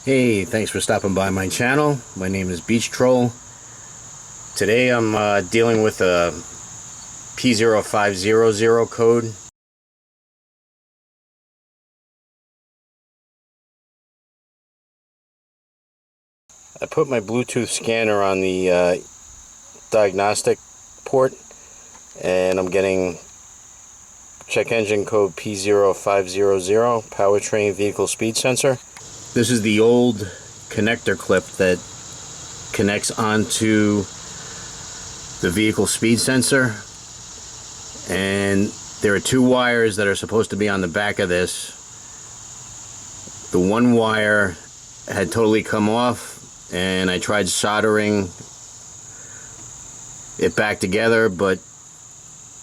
Hey, thanks for stopping by my channel. My name is Beach Troll. Today I'm dealing with a P0500 code. I put my Bluetooth scanner on the diagnostic port, and I'm getting check engine code P0500, powertrain vehicle speed sensor. This is the old connector clip that connects onto the vehicle speed sensor, and there are two wires that are supposed to be on the back of this. The one wire had totally come off, and I tried soldering it back together, but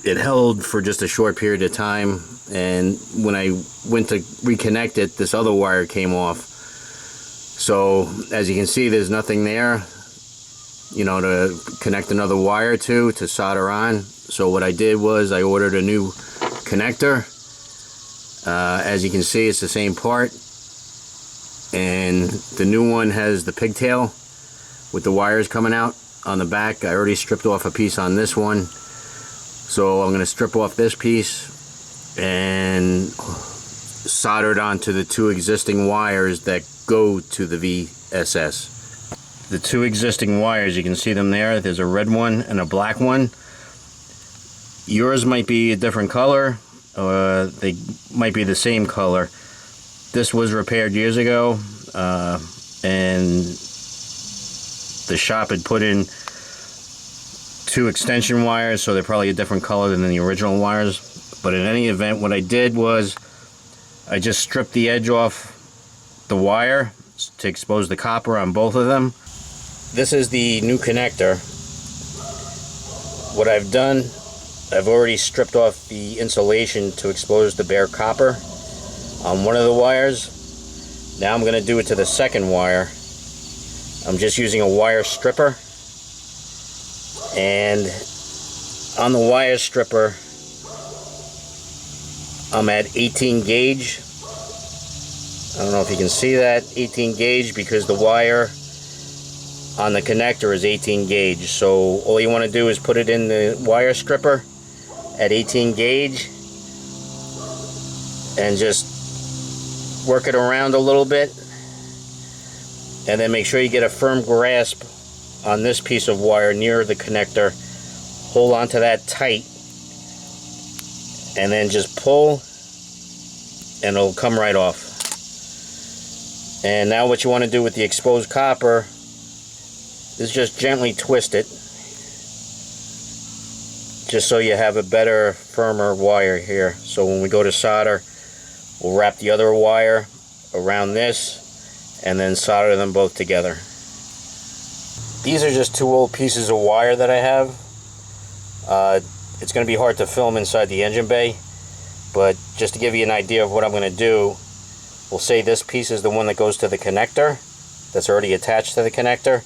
it held for just a short period of time, and when I went to reconnect it, this other wire came off. So as you can see, there's nothing there, you know, to connect another wire to solder on. So what I did was I ordered a new connector. As you can see, it's the same part, and the new one has the pigtail with the wires coming out on the back. I already stripped off a piece on this one, so I'm going to strip off this piece and solder it onto the two existing wires that go to the VSS. The two existing wires, you can see them there. There's a red one and a black one. Yours might be a different color, or they might be the same color. This was repaired years ago, and the shop had put in two extension wires, so they're probably a different color than the original wires. But in any event, what I did was I just stripped the edge off the wire to expose the copper on both of them. This is the new connector. What I've done, I've already stripped off the insulation to expose the bare copper on one of the wires. Now I'm going to do it to the second wire. I'm just using a wire stripper, and on the wire stripper I'm at 18 gauge. I don't know if you can see that, 18 gauge, because the wire on the connector is 18 gauge. So all you want to do is put it in the wire stripper at 18 gauge and just work it around a little bit, and then make sure you get a firm grasp on this piece of wire near the connector. Hold on to that tight, and then just pull, and it'll come right off. And now what you want to do with the exposed copper is just gently twist it, just so you have a better, firmer wire here. So when we go to solder, we'll wrap the other wire around this and then solder them both together. These are just two old pieces of wire that I have. It's going to be hard to film inside the engine bay, but just to give you an idea of what I'm going to do, we'll say this piece is the one that goes to the connector, that's already attached to the connector,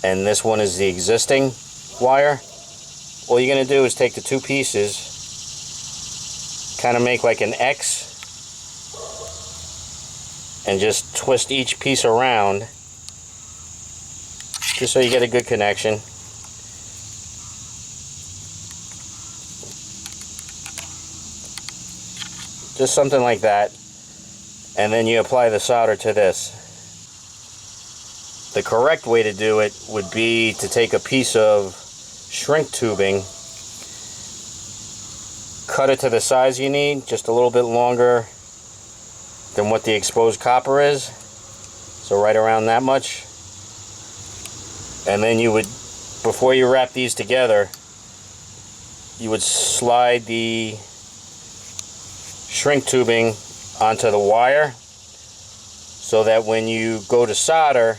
and this one is the existing wire. All you're going to do is take the two pieces, kind of make like an X, and just twist each piece around, just so you get a good connection. Just something like that. And then you apply the solder to this. The correct way to do it would be to take a piece of shrink tubing, cut it to the size you need, just a little bit longer than what the exposed copper is, so right around that much. And then you would, before you wrap these together, you would slide the shrink tubing onto the wire, so that when you go to solder,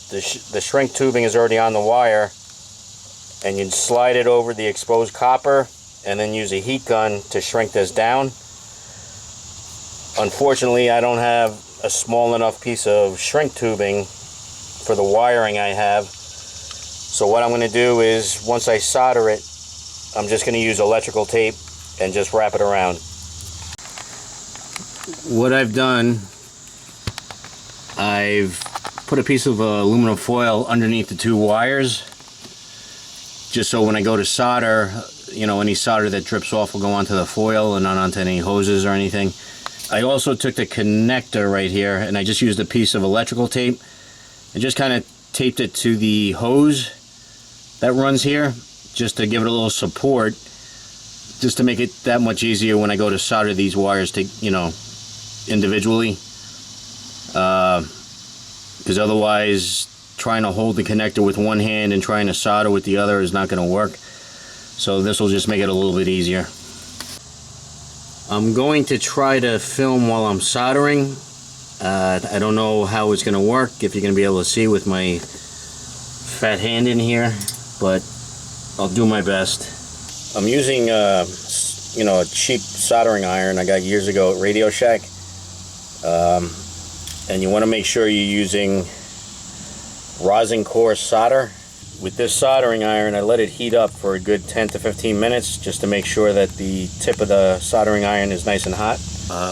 the shrink tubing is already on the wire, and you'd slide it over the exposed copper and then use a heat gun to shrink this down. Unfortunately, I don't have a small enough piece of shrink tubing for the wiring I have, so what I'm going to do is, once I solder it, I'm just going to use electrical tape and just wrap it around. What I've done I've put a piece of aluminum foil underneath the two wires, just so when I go to solder, you know, any solder that drips off will go onto the foil and not onto any hoses or anything. I also took the connector right here and I just used a piece of electrical tape and just kind of taped it to the hose that runs here, just to give it a little support, just to make it that much easier when I go to solder these wires to, you know, individually. Because otherwise trying to hold the connector with one hand and trying to solder with the other is not going to work. So this will just make it a little bit easier. I'm going to try to film while I'm soldering. I don't know how it's going to work, if you're going to be able to see with my fat hand in here, but I'll do my best. I'm using you know, a cheap soldering iron I got years ago at Radio Shack. And you want to make sure you're using rosin core solder. With this soldering iron, I let it heat up for a good 10 to 15 minutes just to make sure that the tip of the soldering iron is nice and hot.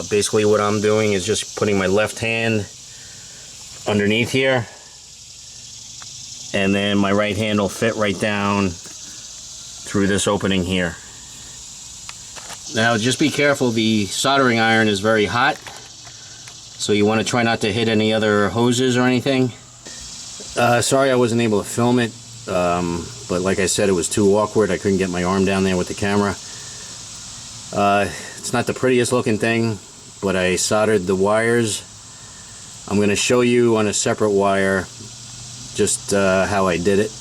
Basically what I'm doing is just putting my left hand underneath here, and then my right hand will fit right down through this opening here. Now just be careful, the soldering iron is very hot, so you want to try not to hit any other hoses or anything. Sorry I wasn't able to film it, but like I said, it was too awkward. I couldn't get my arm down there with the camera. It's not the prettiest looking thing, but I soldered the wires. I'm going to show you on a separate wire just how I did it.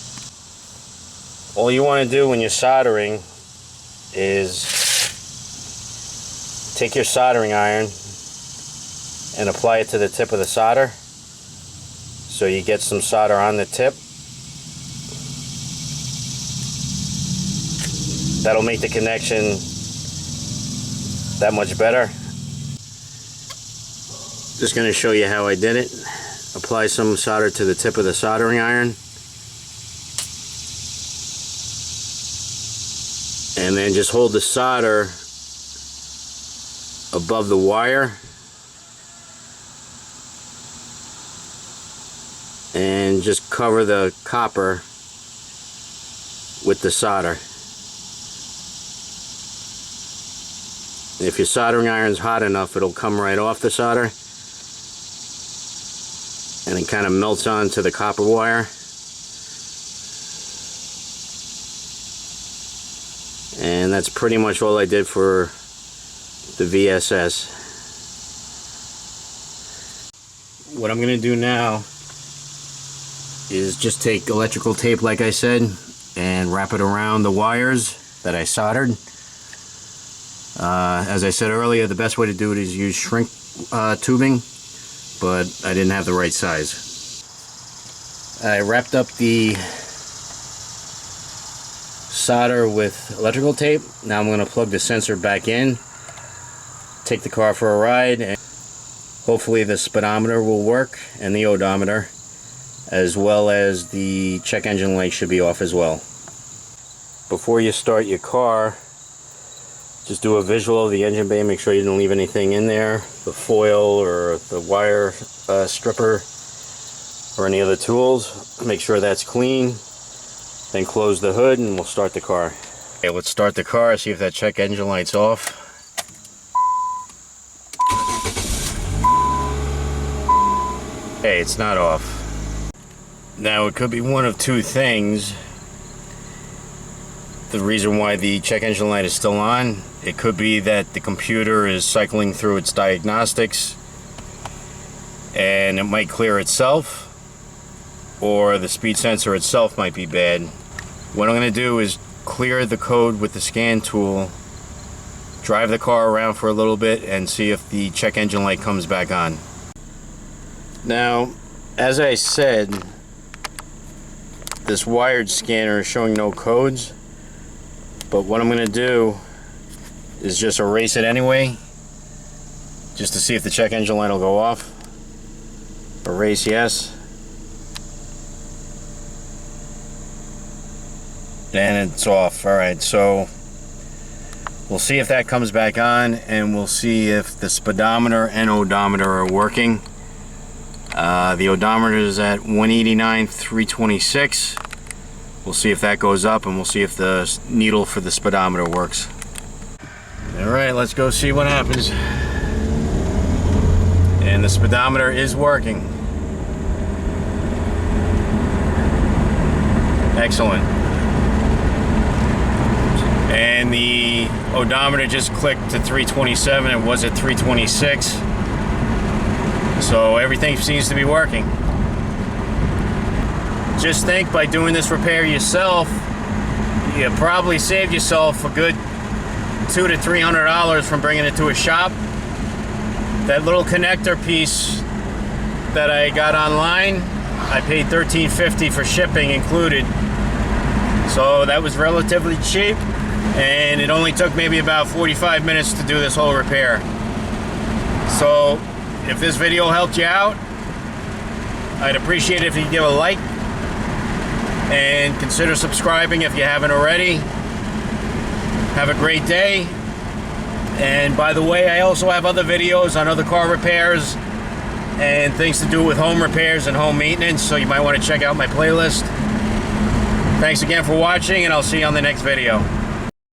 All you want to do when you're soldering is take your soldering iron and apply it to the tip of the solder, so you get some solder on the tip. That'll make the connection that much better. Just going to show you how I did it. Apply some solder to the tip of the soldering iron, and then just hold the solder above the wire and just cover the copper with the solder. If your soldering iron's hot enough, it'll come right off the solder and it kind of melts onto the copper wire. And that's pretty much all I did for the VSS. What I'm going to do now is just take electrical tape, like I said, and wrap it around the wires that I soldered. As I said earlier, the best way to do it is use shrink tubing, but I didn't have the right size. I wrapped up the solder with electrical tape. Now I'm going to plug the sensor back in, take the car for a ride, and hopefully the speedometer will work and the odometer, as well as the check engine light should be off as well. Before you start your car, just do a visual of the engine bay, make sure you didn't leave anything in there, the foil or the wire stripper or any other tools. Make sure that's clean, then close the hood and we'll start the car. Okay, let's start the car, see if that check engine light's off. Hey, it's not off. Now it could be one of two things. The reason why the check engine light is still on, it could be that the computer is cycling through its diagnostics and it might clear itself, or the speed sensor itself might be bad. What I'm going to do is clear the code with the scan tool, drive the car around for a little bit and see if the check engine light comes back on. Now, as I said, this wired scanner is showing no codes, but what I'm going to do is just erase it anyway, just to see if the check engine light will go off. Erase, yes. And it's off. Alright, so we'll see if that comes back on, and we'll see if the speedometer and odometer are working. The odometer is at 189,326. We'll see if that goes up, and we'll see if the needle for the speedometer works. Alright, let's go see what happens. And the speedometer is working. Excellent. And the odometer just clicked to 327. It was at 326. So everything seems to be working. Just think, by doing this repair yourself, you probably saved yourself a good $200 to $300 from bringing it to a shop. That little connector piece that I got online, I paid $13.50 for shipping included. So that was relatively cheap, and it only took maybe about 45 minutes to do this whole repair. So if this video helped you out, I'd appreciate it if you could give a like and consider subscribing if you haven't already. Have a great day. And by the way, I also have other videos on other car repairs and things to do with home repairs and home maintenance, so you might want to check out my playlist. Thanks again for watching, and I'll see you on the next video.